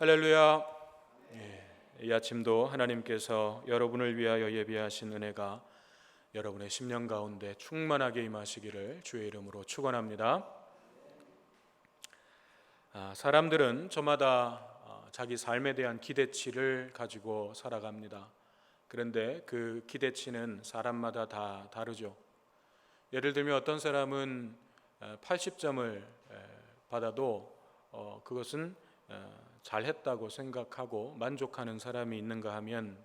할렐루야. 이 아침도 하나님께서 여러분을 위하여 예비하신 은혜가 여러분의 심령 가운데 충만하게 임하시기를 주의 이름으로 축원합니다. 사람들은 저마다 자기 삶에 대한 기대치를 가지고 살아갑니다. 그런데 그 기대치는 사람마다 다 다르죠. 예를 들면 어떤 사람은 80점을 받아도 그것은 잘했다고 생각하고 만족하는 사람이 있는가 하면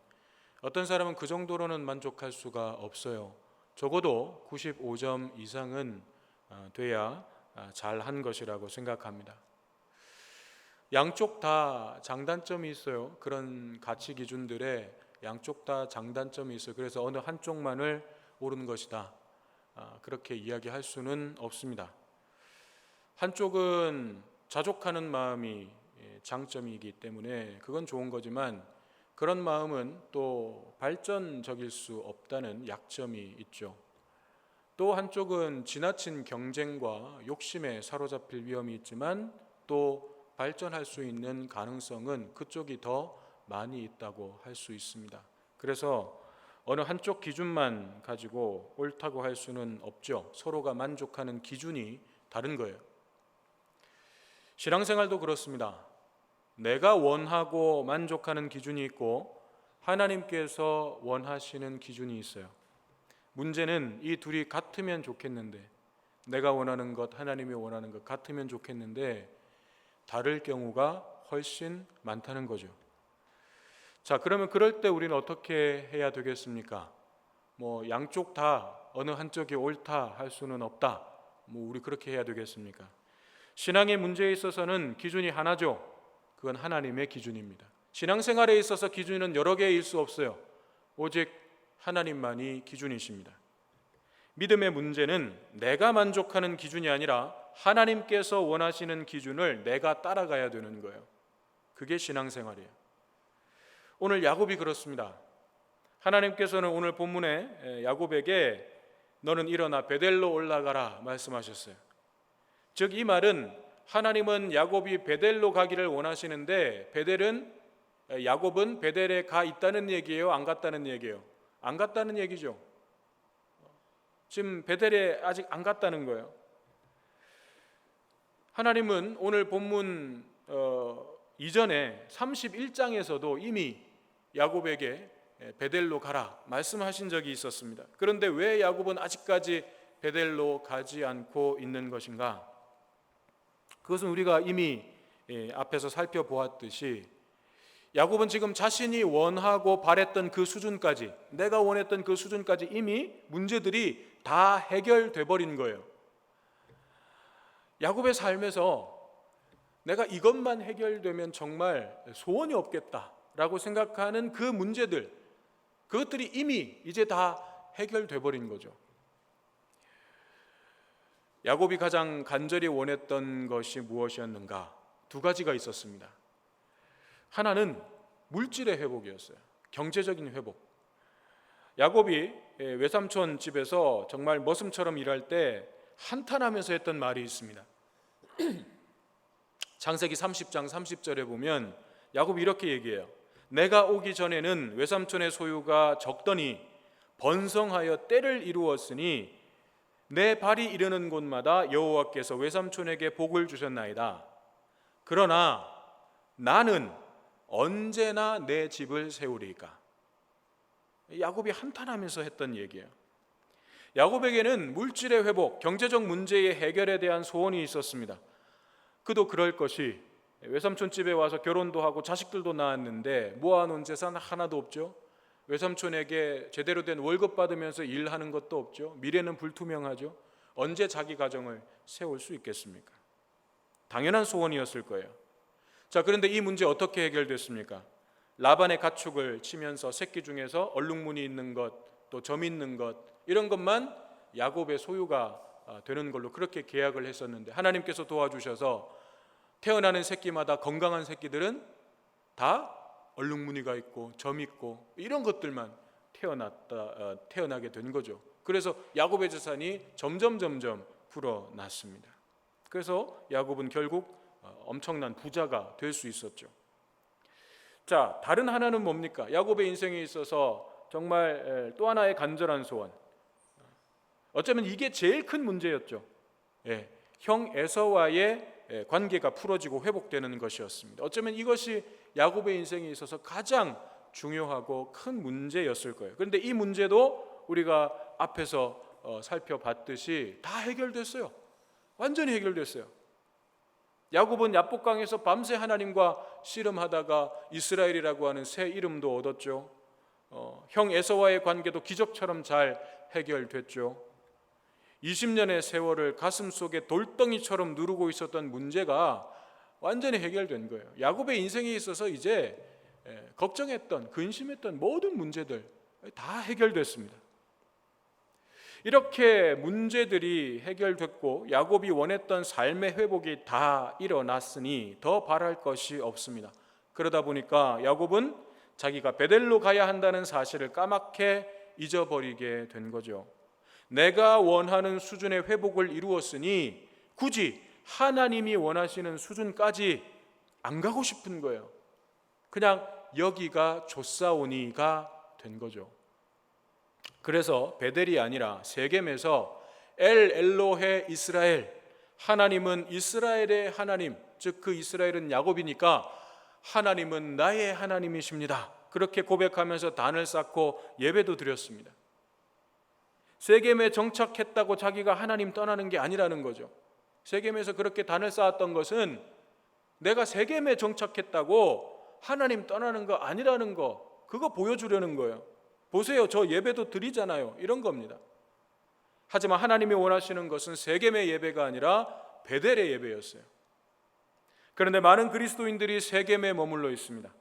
어떤 사람은 그 정도로는 만족할 수가 없어요. 적어도 95점 이상은 돼야 잘한 것이라고 생각합니다. 양쪽 다 장단점이 있어요. 그런 가치 기준들에 양쪽 다 장단점이 있어요. 그래서 어느 한쪽만을 옳은 것이다, 그렇게 이야기할 수는 없습니다. 한쪽은 자족하는 마음이 장점이기 때문에 그건 좋은 거지만 그런 마음은 또 발전적일 수 없다는 약점이 있죠. 또 한쪽은 지나친 경쟁과 욕심에 사로잡힐 위험이 있지만 또 발전할 수 있는 가능성은 그쪽이 더 많이 있다고 할 수 있습니다. 그래서 어느 한쪽 기준만 가지고 옳다고 할 수는 없죠. 서로가 만족하는 기준이 다른 거예요. 신앙생활도 그렇습니다. 내가 원하고 만족하는 기준이 있고 하나님께서 원하시는 기준이 있어요. 문제는 이 둘이 같으면 좋겠는데, 내가 원하는 것, 하나님이 원하는 것 같으면 좋겠는데 다를 경우가 훨씬 많다는 거죠. 자, 그러면 그럴 때 우리는 어떻게 해야 되겠습니까? 양쪽 다 어느 한쪽이 옳다 할 수는 없다, 우리 그렇게 해야 되겠습니까? 신앙의 문제에 있어서는 기준이 하나죠. 그건 하나님의 기준입니다. 신앙생활에 있어서 기준은 여러 개일 수 없어요. 오직 하나님만이 기준이십니다. 믿음의 문제는 내가 만족하는 기준이 아니라 하나님께서 원하시는 기준을 내가 따라가야 되는 거예요. 그게 신앙생활이에요. 오늘 야곱이 그렇습니다. 하나님께서는 오늘 본문에 야곱에게 너는 일어나 베델로 올라가라 말씀하셨어요. 즉 이 말은 하나님은 야곱이 베델로 가기를 원하시는데 야곱은 베델에 가 있다는 얘기예요? 안 갔다는 얘기예요? 안 갔다는 얘기죠. 지금 베델에 아직 안 갔다는 거예요. 하나님은 오늘 본문 이전에 31장에서도 이미 야곱에게 베델로 가라 말씀하신 적이 있었습니다. 그런데 왜 야곱은 아직까지 베델로 가지 않고 있는 것인가? 그것은 우리가 이미 앞에서 살펴보았듯이 야곱은 지금 자신이 원하고 바랬던 그 수준까지, 내가 원했던 그 수준까지 이미 문제들이 다 해결돼 버린 거예요. 야곱의 삶에서 내가 이것만 해결되면 정말 소원이 없겠다라고 생각하는 그 문제들, 그것들이 이미 이제 다 해결돼 버린 거죠. 야곱이 가장 간절히 원했던 것이 무엇이었는가? 두 가지가 있었습니다. 하나는 물질의 회복이었어요. 경제적인 회복. 야곱이 외삼촌 집에서 정말 머슴처럼 일할 때 한탄하면서 했던 말이 있습니다. 창세기 30장 30절에 보면 야곱이 이렇게 얘기해요. 내가 오기 전에는 외삼촌의 소유가 적더니 번성하여 때를 이루었으니 내 발이 이르는 곳마다 여호와께서 외삼촌에게 복을 주셨나이다. 그러나 나는 언제나 내 집을 세우리이까. 야곱이 한탄하면서 했던 얘기예요. 야곱에게는 물질의 회복, 경제적 문제의 해결에 대한 소원이 있었습니다. 그도 그럴 것이 외삼촌 집에 와서 결혼도 하고 자식들도 낳았는데 모아놓은 재산 하나도 없죠. 외삼촌에게 제대로 된 월급 받으면서 일하는 것도 없죠. 미래는 불투명하죠. 언제 자기 가정을 세울 수 있겠습니까? 당연한 소원이었을 거예요. 자, 그런데 이 문제 어떻게 해결됐습니까? 라반의 가축을 치면서 새끼 중에서 얼룩무늬 있는 것, 또 점 있는 것, 이런 것만 야곱의 소유가 되는 걸로 그렇게 계약을 했었는데 하나님께서 도와주셔서 태어나는 새끼마다 건강한 새끼들은 다 얼룩무늬가 있고 점 있고 이런 것들만 태어나게 된 거죠. 그래서 야곱의 재산이 점점 불어났습니다. 그래서 야곱은 결국 엄청난 부자가 될 수 있었죠. 자, 다른 하나는 뭡니까? 야곱의 인생에 있어서 정말 또 하나의 간절한 소원. 어쩌면 이게 제일 큰 문제였죠. 예, 형 에서와의 관계가 풀어지고 회복되는 것이었습니다. 어쩌면 이것이 야곱의 인생에 있어서 가장 중요하고 큰 문제였을 거예요. 그런데 이 문제도 우리가 앞에서 살펴봤듯이 다 해결됐어요. 완전히 해결됐어요. 야곱은 야복강에서 밤새 하나님과 씨름하다가 이스라엘이라고 하는 새 이름도 얻었죠. 형 에서와의 관계도 기적처럼 잘 해결됐죠. 20년의 세월을 가슴속에 돌덩이처럼 누르고 있었던 문제가 완전히 해결된 거예요. 야곱의 인생에 있어서 이제 걱정했던, 근심했던 모든 문제들 다 해결됐습니다. 이렇게 문제들이 해결됐고 야곱이 원했던 삶의 회복이 다 일어났으니 더 바랄 것이 없습니다. 그러다 보니까 야곱은 자기가 베델로 가야 한다는 사실을 까맣게 잊어버리게 된 거죠. 내가 원하는 수준의 회복을 이루었으니 굳이 하나님이 원하시는 수준까지 안 가고 싶은 거예요. 그냥 여기가 좋사오니가 된 거죠. 그래서 베델이 아니라 세겜에서 엘 엘로헤 이스라엘, 하나님은 이스라엘의 하나님, 즉 그 이스라엘은 야곱이니까 하나님은 나의 하나님이십니다. 그렇게 고백하면서 단을 쌓고 예배도 드렸습니다. 세겜에 정착했다고 자기가 하나님 떠나는 게 아니라는 거죠. 세겜에서 그렇게 단을 쌓았던 것은 내가 세겜에 정착했다고 하나님 떠나는 거 아니라는 거, 그거 보여주려는 거예요. 보세요, 저 예배도 드리잖아요, 이런 겁니다. 하지만 하나님이 원하시는 것은 세겜의 예배가 아니라 베델의 예배였어요. 그런데 많은 그리스도인들이 세겜에 머물러 있습니다.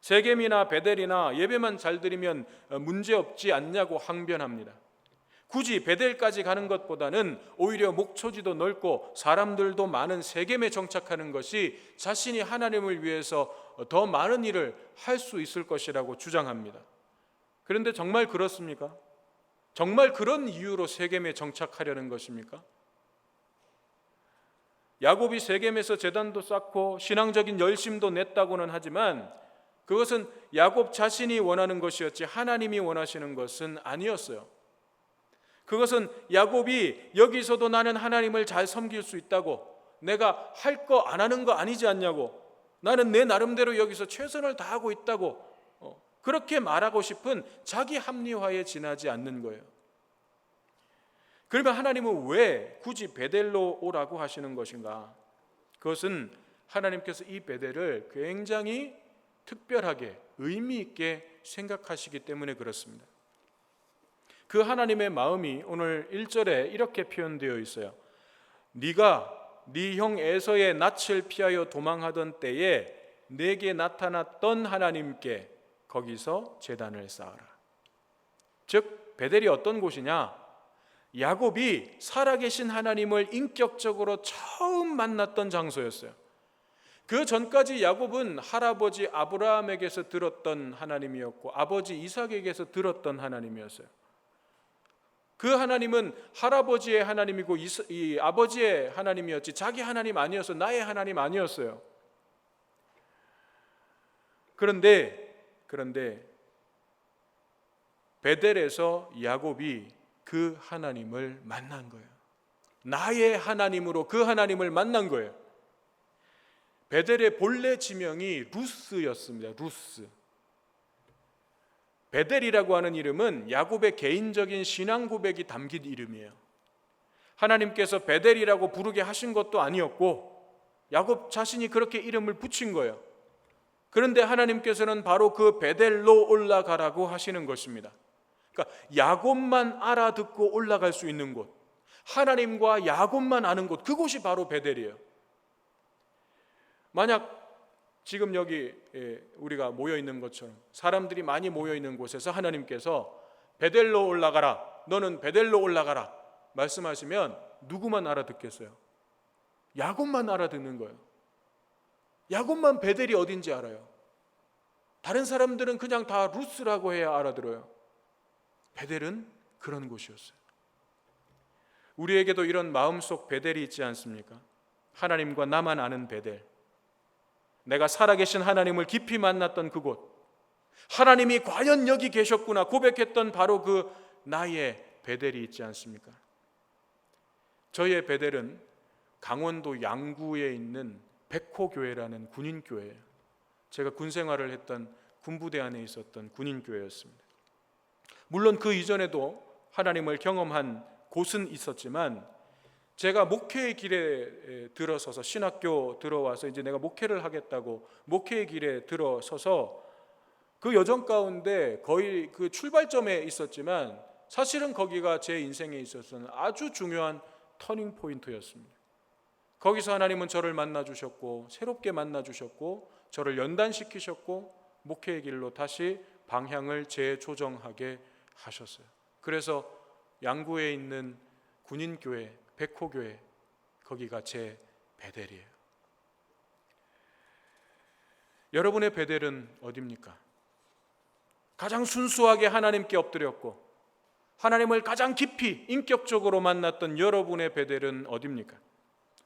세겜이나 베델이나 예배만 잘 드리면 문제없지 않냐고 항변합니다. 굳이 베델까지 가는 것보다는 오히려 목초지도 넓고 사람들도 많은 세겜에 정착하는 것이 자신이 하나님을 위해서 더 많은 일을 할 수 있을 것이라고 주장합니다. 그런데 정말 그렇습니까? 정말 그런 이유로 세겜에 정착하려는 것입니까? 야곱이 세겜에서 제단도 쌓고 신앙적인 열심도 냈다고는 하지만 그것은 야곱 자신이 원하는 것이었지 하나님이 원하시는 것은 아니었어요. 그것은 야곱이 여기서도 나는 하나님을 잘 섬길 수 있다고, 내가 할 거 안 하는 거 아니지 않냐고, 나는 내 나름대로 여기서 최선을 다하고 있다고 그렇게 말하고 싶은 자기 합리화에 지나지 않는 거예요. 그러면 하나님은 왜 굳이 베델로 오라고 하시는 것인가? 그것은 하나님께서 이 베델을 굉장히 특별하게 의미 있게 생각하시기 때문에 그렇습니다. 그 하나님의 마음이 오늘 1절에 이렇게 표현되어 있어요. 네가 네 형 에서의 낯을 피하여 도망하던 때에 내게 나타났던 하나님께 거기서 제단을 쌓아라. 즉 베델이 어떤 곳이냐? 야곱이 살아계신 하나님을 인격적으로 처음 만났던 장소였어요. 그 전까지 야곱은 할아버지 아브라함에게서 들었던 하나님이었고 아버지 이삭에게서 들었던 하나님이었어요. 그 하나님은 할아버지의 하나님이고 이 아버지의 하나님이었지 자기 하나님 아니어서 나의 하나님 아니었어요. 그런데 베델에서 야곱이 그 하나님을 만난 거예요. 나의 하나님으로 그 하나님을 만난 거예요. 베델의 본래 지명이 루스였습니다. 루스. 베델이라고 하는 이름은 야곱의 개인적인 신앙 고백이 담긴 이름이에요. 하나님께서 베델이라고 부르게 하신 것도 아니었고 야곱 자신이 그렇게 이름을 붙인 거예요. 그런데 하나님께서는 바로 그 베델로 올라가라고 하시는 것입니다. 그러니까 야곱만 알아듣고 올라갈 수 있는 곳, 하나님과 야곱만 아는 곳, 그곳이 바로 베델이에요. 만약 지금 여기 우리가 모여 있는 것처럼 사람들이 많이 모여 있는 곳에서 하나님께서 베델로 올라가라, 너는 베델로 올라가라 말씀하시면 누구만 알아듣겠어요? 야곱만 알아듣는 거예요. 야곱만 베델이 어딘지 알아요. 다른 사람들은 그냥 다 루스라고 해야 알아들어요. 베델은 그런 곳이었어요. 우리에게도 이런 마음속 베델이 있지 않습니까? 하나님과 나만 아는 베델, 내가 살아계신 하나님을 깊이 만났던 그곳, 하나님이 과연 여기 계셨구나 고백했던 바로 그 나의 베델이 있지 않습니까? 저희의 베델은 강원도 양구에 있는 백호교회라는 군인교회예요. 제가 군생활을 했던 군부대 안에 있었던 군인교회였습니다. 물론 그 이전에도 하나님을 경험한 곳은 있었지만 제가 목회의 길에 들어서서 신학교 들어와서 이제 내가 목회를 하겠다고 목회의 길에 들어서서 그 여정 가운데 거의 그 출발점에 있었지만 사실은 거기가 제 인생에 있어서는 아주 중요한 터닝 포인트였습니다. 거기서 하나님은 저를 만나 주셨고 새롭게 만나 주셨고 저를 연단시키셨고 목회의 길로 다시 방향을 재조정하게 하셨어요. 그래서 양구에 있는 군인교회, 백호교회, 거기가 제 베델이에요. 여러분의 베델은 어디입니까? 가장 순수하게 하나님께 엎드렸고 하나님을 가장 깊이 인격적으로 만났던 여러분의 베델은 어디입니까?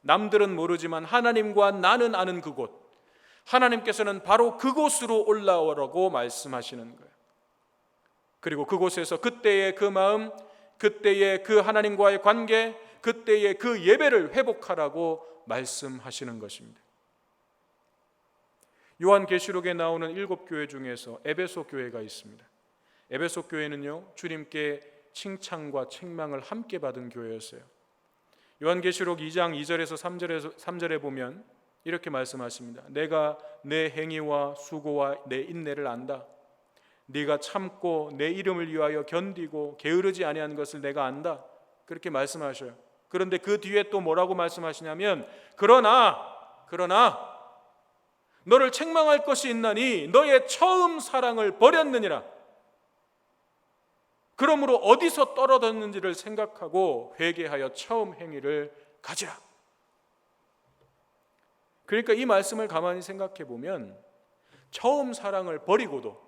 남들은 모르지만 하나님과 나는 아는 그곳, 하나님께서는 바로 그곳으로 올라오라고 말씀하시는 거예요. 그리고 그곳에서 그때의 그 마음, 그때의 그 하나님과의 관계, 그때의 그 예배를 회복하라고 말씀하시는 것입니다. 요한계시록에 나오는 7교회 중에서 에베소 교회가 있습니다. 에베소 교회는요, 주님께 칭찬과 책망을 함께 받은 교회였어요. 요한계시록 2장 2절에서 3절에 보면 이렇게 말씀하십니다. 내가 내 행위와 수고와 내 인내를 안다. 네가 참고 내 이름을 위하여 견디고 게으르지 아니한 것을 내가 안다. 그렇게 말씀하셔요. 그런데 그 뒤에 또 뭐라고 말씀하시냐면 그러나 너를 책망할 것이 있나니 너의 처음 사랑을 버렸느니라. 그러므로 어디서 떨어졌는지를 생각하고 회개하여 처음 행위를 가지라. 그러니까 이 말씀을 가만히 생각해 보면 처음 사랑을 버리고도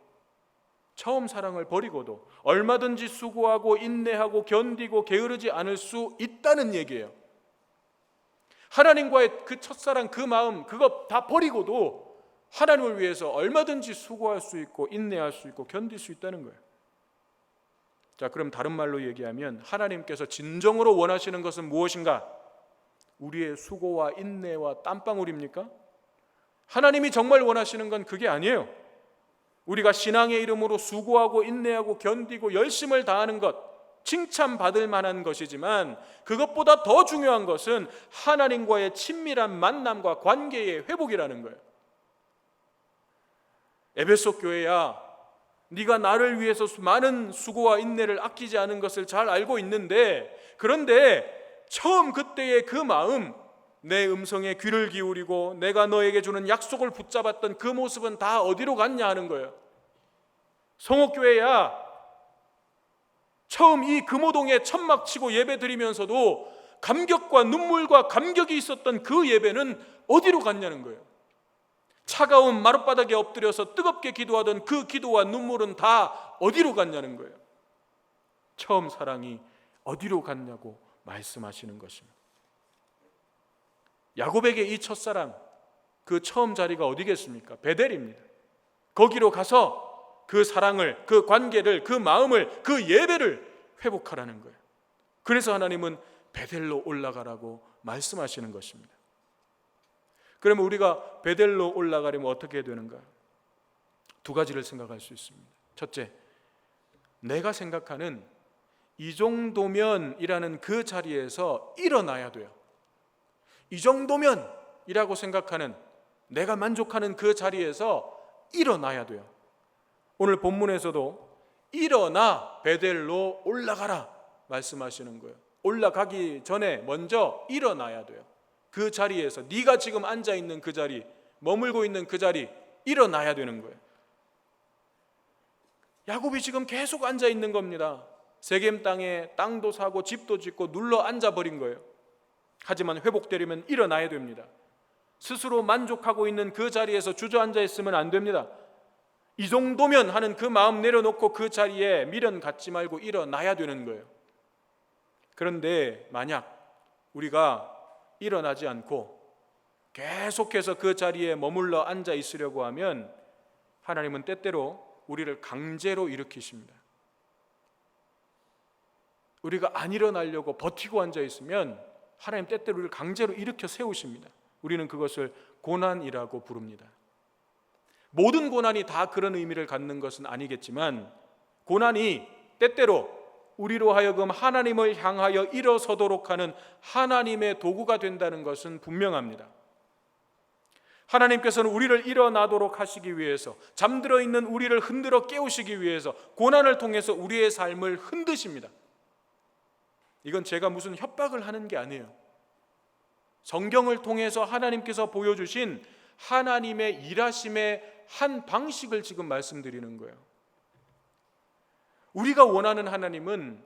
얼마든지 수고하고 인내하고 견디고 게으르지 않을 수 있다는 얘기예요. 하나님과의 그 첫사랑, 그 마음, 그거 다 버리고도 하나님을 위해서 얼마든지 수고할 수 있고 인내할 수 있고 견딜 수 있다는 거예요. 자, 그럼 다른 말로 얘기하면 하나님께서 진정으로 원하시는 것은 무엇인가? 우리의 수고와 인내와 땀방울입니까? 하나님이 정말 원하시는 건 그게 아니에요. 우리가 신앙의 이름으로 수고하고 인내하고 견디고 열심을 다하는 것, 칭찬받을 만한 것이지만 그것보다 더 중요한 것은 하나님과의 친밀한 만남과 관계의 회복이라는 거예요. 에베소 교회야, 네가 나를 위해서 많은 수고와 인내를 아끼지 않은 것을 잘 알고 있는데, 그런데 처음 그때의 그 마음, 내 음성에 귀를 기울이고 내가 너에게 주는 약속을 붙잡았던 그 모습은 다 어디로 갔냐 하는 거예요. 성옥교회야, 처음 이 금호동에 천막 치고 예배 드리면서도 감격과 눈물과 감격이 있었던 그 예배는 어디로 갔냐는 거예요. 차가운 마룻바닥에 엎드려서 뜨겁게 기도하던 그 기도와 눈물은 다 어디로 갔냐는 거예요. 처음 사랑이 어디로 갔냐고 말씀하시는 것입니다. 야곱에게 이 첫사랑, 그 처음 자리가 어디겠습니까? 베델입니다. 거기로 가서 그 사랑을, 그 관계를, 그 마음을, 그 예배를 회복하라는 거예요. 그래서 하나님은 베델로 올라가라고 말씀하시는 것입니다. 그러면 우리가 베델로 올라가려면 어떻게 해야 되는가? 두 가지를 생각할 수 있습니다. 첫째, 내가 생각하는 이 정도면이라는 그 자리에서 일어나야 돼요. 이 정도면이라고 생각하는, 내가 만족하는 그 자리에서 일어나야 돼요. 오늘 본문에서도 일어나 베델로 올라가라 말씀하시는 거예요. 올라가기 전에 먼저 일어나야 돼요. 그 자리에서, 네가 지금 앉아있는 그 자리, 머물고 있는 그 자리, 일어나야 되는 거예요. 야곱이 지금 계속 앉아있는 겁니다. 세겜 땅에 땅도 사고 집도 짓고 눌러 앉아버린 거예요. 하지만 회복되려면 일어나야 됩니다. 스스로 만족하고 있는 그 자리에서 주저앉아 있으면 안 됩니다. 이 정도면 하는 그 마음 내려놓고 그 자리에 미련 갖지 말고 일어나야 되는 거예요. 그런데 만약 우리가 일어나지 않고 계속해서 그 자리에 머물러 앉아 있으려고 하면 하나님은 때때로 우리를 강제로 일으키십니다. 우리가 안 일어나려고 버티고 앉아 있으면 하나님 때때로 우리를 강제로 일으켜 세우십니다. 우리는 그것을 고난이라고 부릅니다. 모든 고난이 다 그런 의미를 갖는 것은 아니겠지만 고난이 때때로 우리로 하여금 하나님을 향하여 일어서도록 하는 하나님의 도구가 된다는 것은 분명합니다. 하나님께서는 우리를 일어나도록 하시기 위해서, 잠들어 있는 우리를 흔들어 깨우시기 위해서 고난을 통해서 우리의 삶을 흔드십니다. 이건 제가 무슨 협박을 하는 게 아니에요. 성경을 통해서 하나님께서 보여주신 하나님의 일하심의 한 방식을 지금 말씀드리는 거예요. 우리가 원하는 하나님은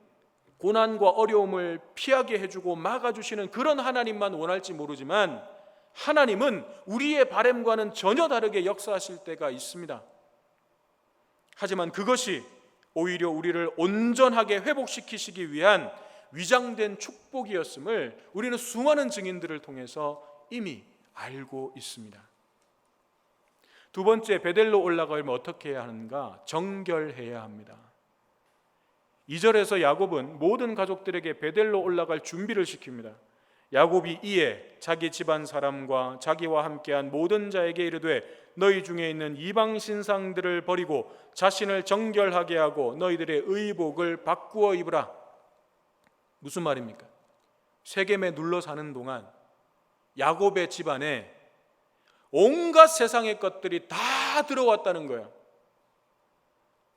고난과 어려움을 피하게 해주고 막아주시는 그런 하나님만 원할지 모르지만 하나님은 우리의 바람과는 전혀 다르게 역사하실 때가 있습니다. 하지만 그것이 오히려 우리를 온전하게 회복시키시기 위한 위장된 축복이었음을 우리는 수많은 증인들을 통해서 이미 알고 있습니다. 두 번째, 베델로 올라가려면 어떻게 해야 하는가? 정결해야 합니다. 2절에서 야곱은 모든 가족들에게 베델로 올라갈 준비를 시킵니다. 야곱이 이에 자기 집안 사람과 자기와 함께한 모든 자에게 이르되 너희 중에 있는 이방 신상들을 버리고 자신을 정결하게 하고 너희들의 의복을 바꾸어 입으라. 무슨 말입니까? 세겜에 눌러 사는 동안 야곱의 집안에 온갖 세상의 것들이 다 들어왔다는 거예요.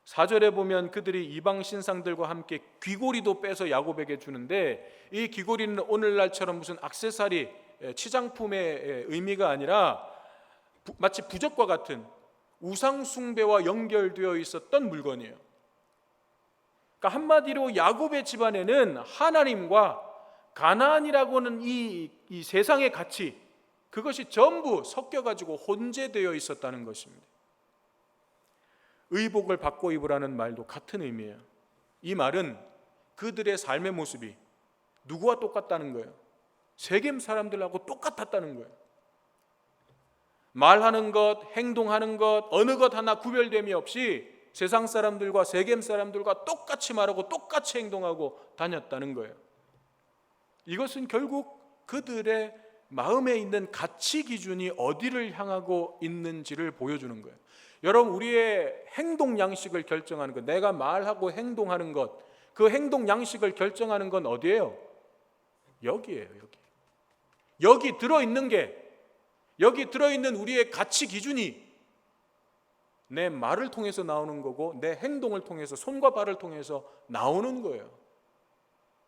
4절에 보면 그들이 이방 신상들과 함께 귀고리도 빼서 야곱에게 주는데 이 귀고리는 오늘날처럼 무슨 액세서리, 치장품의 의미가 아니라 마치 부적과 같은 우상 숭배와 연결되어 있었던 물건이에요. 그러니까 한마디로 야곱의 집안에는 하나님과 가나안이라고 하는 이 세상의 가치, 그것이 전부 섞여가지고 혼재되어 있었다는 것입니다. 의복을 바꿔 입으라는 말도 같은 의미예요. 이 말은 그들의 삶의 모습이 누구와 똑같다는 거예요? 세겜 사람들하고 똑같았다는 거예요. 말하는 것, 행동하는 것, 어느 것 하나 구별됨이 없이 세상 사람들과 세겜 사람들과 똑같이 말하고 똑같이 행동하고 다녔다는 거예요. 이것은 결국 그들의 마음에 있는 가치 기준이 어디를 향하고 있는지를 보여주는 거예요. 여러분, 우리의 행동 양식을 결정하는 것, 내가 말하고 행동하는 것, 그 행동 양식을 결정하는 건 어디예요? 여기예요. 여기 들어있는 게, 여기 들어있는 우리의 가치 기준이 내 말을 통해서 나오는 거고 내 행동을 통해서, 손과 발을 통해서 나오는 거예요.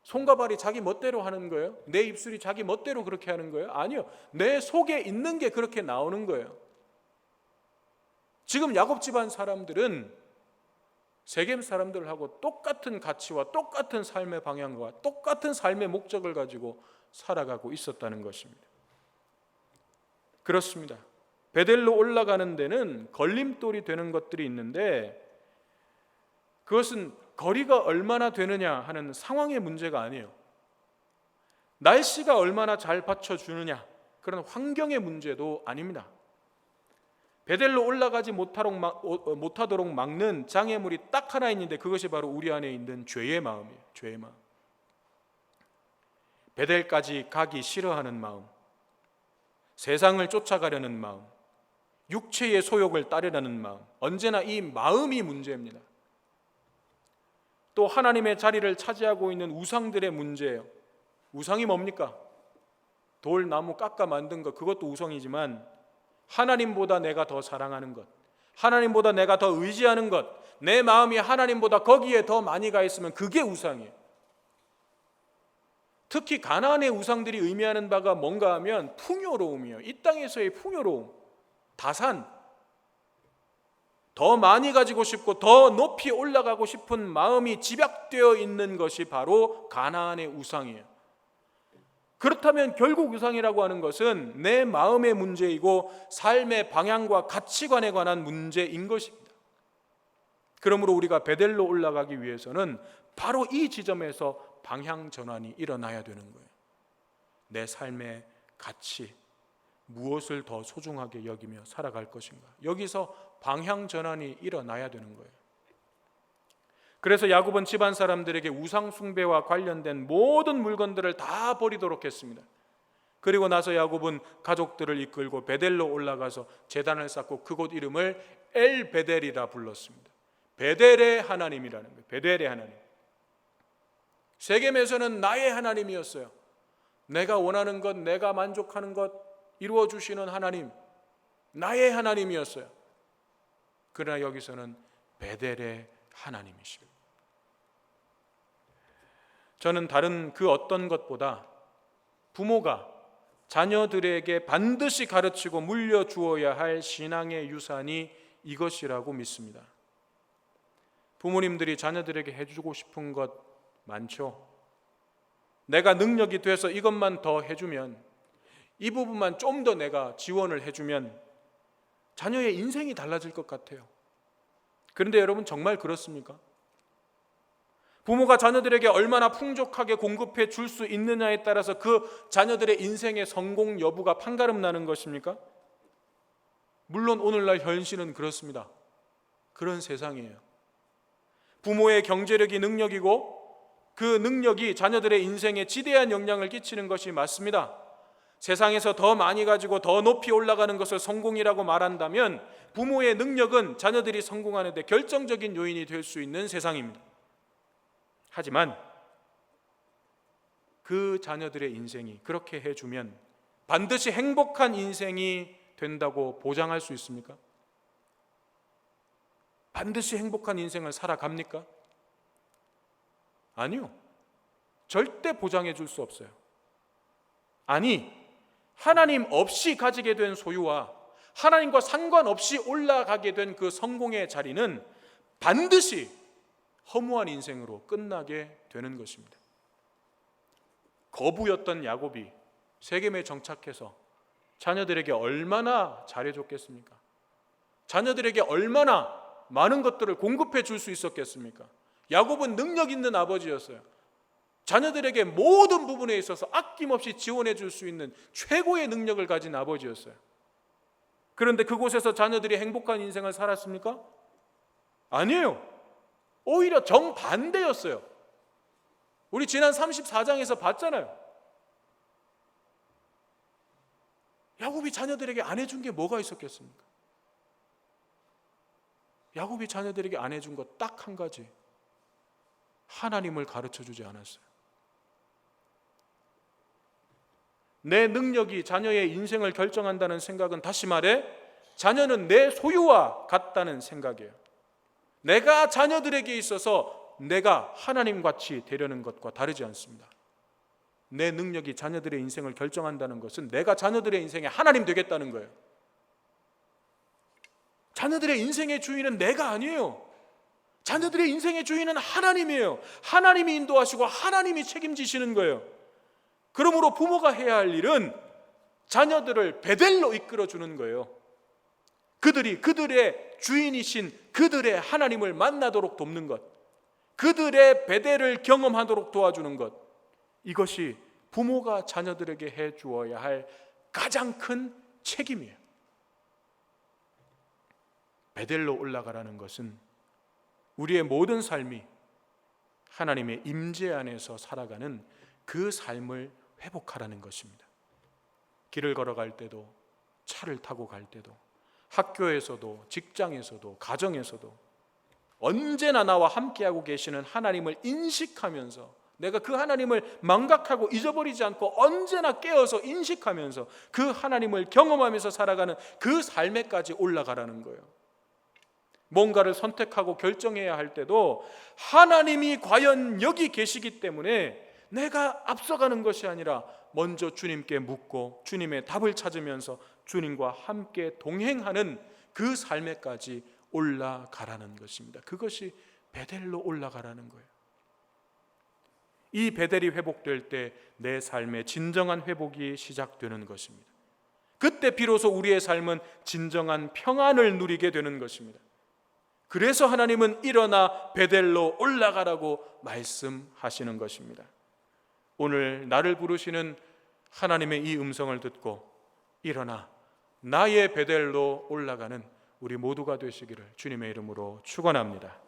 손과 발이 자기 멋대로 하는 거예요? 내 입술이 자기 멋대로 그렇게 하는 거예요? 아니요. 내 속에 있는 게 그렇게 나오는 거예요. 지금 야곱 집안 사람들은 세겜 사람들하고 똑같은 가치와 똑같은 삶의 방향과 똑같은 삶의 목적을 가지고 살아가고 있었다는 것입니다. 그렇습니다. 베델로 올라가는 데는 걸림돌이 되는 것들이 있는데 그것은 거리가 얼마나 되느냐 하는 상황의 문제가 아니에요. 날씨가 얼마나 잘 받쳐주느냐, 그런 환경의 문제도 아닙니다. 베델로 올라가지 못하도록 막는 장애물이 딱 하나 있는데 그것이 바로 우리 안에 있는 죄의 마음이에요. 죄의 마음. 베델까지 가기 싫어하는 마음, 세상을 쫓아가려는 마음, 육체의 소욕을 따르려는 마음, 언제나 이 마음이 문제입니다. 또 하나님의 자리를 차지하고 있는 우상들의 문제예요. 우상이 뭡니까? 돌, 나무 깎아 만든 것, 그것도 우상이지만 하나님보다 내가 더 사랑하는 것, 하나님보다 내가 더 의지하는 것, 내 마음이 하나님보다 거기에 더 많이 가 있으면 그게 우상이에요. 특히 가나안의 우상들이 의미하는 바가 뭔가 하면 풍요로움이에요. 이 땅에서의 풍요로움, 다산, 더 많이 가지고 싶고 더 높이 올라가고 싶은 마음이 집약되어 있는 것이 바로 가나안의 우상이에요. 그렇다면 결국 우상이라고 하는 것은 내 마음의 문제이고 삶의 방향과 가치관에 관한 문제인 것입니다. 그러므로 우리가 베델로 올라가기 위해서는 바로 이 지점에서 방향 전환이 일어나야 되는 거예요. 내 삶의 가치, 무엇을 더 소중하게 여기며 살아갈 것인가? 여기서 방향 전환이 일어나야 되는 거예요. 그래서 야곱은 집안 사람들에게 우상 숭배와 관련된 모든 물건들을 다 버리도록 했습니다. 그리고 나서 야곱은 가족들을 이끌고 베델로 올라가서 제단을 쌓고 그곳 이름을 엘 베델이라 불렀습니다. 베델의 하나님이라는 거예요. 베델의 하나님. 세겜에서는 나의 하나님이었어요. 내가 원하는 것, 내가 만족하는 것 이루어 주시는 하나님, 나의 하나님이었어요. 그러나 여기서는 베델의 하나님이십니다. 저는 다른 그 어떤 것보다 부모가 자녀들에게 반드시 가르치고 물려주어야 할 신앙의 유산이 이것이라고 믿습니다. 부모님들이 자녀들에게 해주고 싶은 것 많죠. 내가 능력이 돼서 이것만 더 해주면, 이 부분만 좀 더 내가 지원을 해주면 자녀의 인생이 달라질 것 같아요. 그런데 여러분, 정말 그렇습니까? 부모가 자녀들에게 얼마나 풍족하게 공급해 줄 수 있느냐에 따라서 그 자녀들의 인생의 성공 여부가 판가름 나는 것입니까? 물론 오늘날 현실은 그렇습니다. 그런 세상이에요. 부모의 경제력이 능력이고 그 능력이 자녀들의 인생에 지대한 영향을 끼치는 것이 맞습니다. 세상에서 더 많이 가지고 더 높이 올라가는 것을 성공이라고 말한다면 부모의 능력은 자녀들이 성공하는 데 결정적인 요인이 될 수 있는 세상입니다. 하지만 그 자녀들의 인생이 그렇게 해주면 반드시 행복한 인생이 된다고 보장할 수 있습니까? 반드시 행복한 인생을 살아갑니까? 아니요. 절대 보장해 줄 수 없어요. 아니, 하나님 없이 가지게 된 소유와 하나님과 상관없이 올라가게 된 그 성공의 자리는 반드시 허무한 인생으로 끝나게 되는 것입니다. 거부였던 야곱이 세겜에 정착해서 자녀들에게 얼마나 잘해줬겠습니까? 자녀들에게 얼마나 많은 것들을 공급해 줄 수 있었겠습니까? 야곱은 능력 있는 아버지였어요. 자녀들에게 모든 부분에 있어서 아낌없이 지원해 줄 수 있는 최고의 능력을 가진 아버지였어요. 그런데 그곳에서 자녀들이 행복한 인생을 살았습니까? 아니에요. 오히려 정반대였어요. 우리 지난 34장에서 봤잖아요. 야곱이 자녀들에게 안 해준 게 뭐가 있었겠습니까? 야곱이 자녀들에게 안 해준 것 딱 한 가지, 하나님을 가르쳐주지 않았어요. 내 능력이 자녀의 인생을 결정한다는 생각은, 다시 말해 자녀는 내 소유와 같다는 생각이에요. 내가 자녀들에게 있어서 내가 하나님같이 되려는 것과 다르지 않습니다. 내 능력이 자녀들의 인생을 결정한다는 것은 내가 자녀들의 인생에 하나님 되겠다는 거예요. 자녀들의 인생의 주인은 내가 아니에요. 자녀들의 인생의 주인은 하나님이에요. 하나님이 인도하시고 하나님이 책임지시는 거예요. 그러므로 부모가 해야 할 일은 자녀들을 베델로 이끌어주는 거예요. 그들이 그들의 주인이신 그들의 하나님을 만나도록 돕는 것, 그들의 베델을 경험하도록 도와주는 것, 이것이 부모가 자녀들에게 해 주어야 할 가장 큰 책임이에요. 베델로 올라가라는 것은 우리의 모든 삶이 하나님의 임재 안에서 살아가는 그 삶을 회복하라는 것입니다. 길을 걸어갈 때도, 차를 타고 갈 때도, 학교에서도, 직장에서도, 가정에서도 언제나 나와 함께하고 계시는 하나님을 인식하면서, 내가 그 하나님을 망각하고 잊어버리지 않고 언제나 깨어서 인식하면서 그 하나님을 경험하면서 살아가는 그 삶에까지 올라가라는 거예요. 뭔가를 선택하고 결정해야 할 때도 하나님이 과연 여기 계시기 때문에 내가 앞서가는 것이 아니라 먼저 주님께 묻고 주님의 답을 찾으면서 주님과 함께 동행하는 그 삶에까지 올라가라는 것입니다. 그것이 베델로 올라가라는 거예요. 이 베델이 회복될 때 내 삶의 진정한 회복이 시작되는 것입니다. 그때 비로소 우리의 삶은 진정한 평안을 누리게 되는 것입니다. 그래서 하나님은 일어나 베델로 올라가라고 말씀하시는 것입니다. 오늘 나를 부르시는 하나님의 이 음성을 듣고 일어나 나의 베델로 올라가는 우리 모두가 되시기를 주님의 이름으로 축원합니다.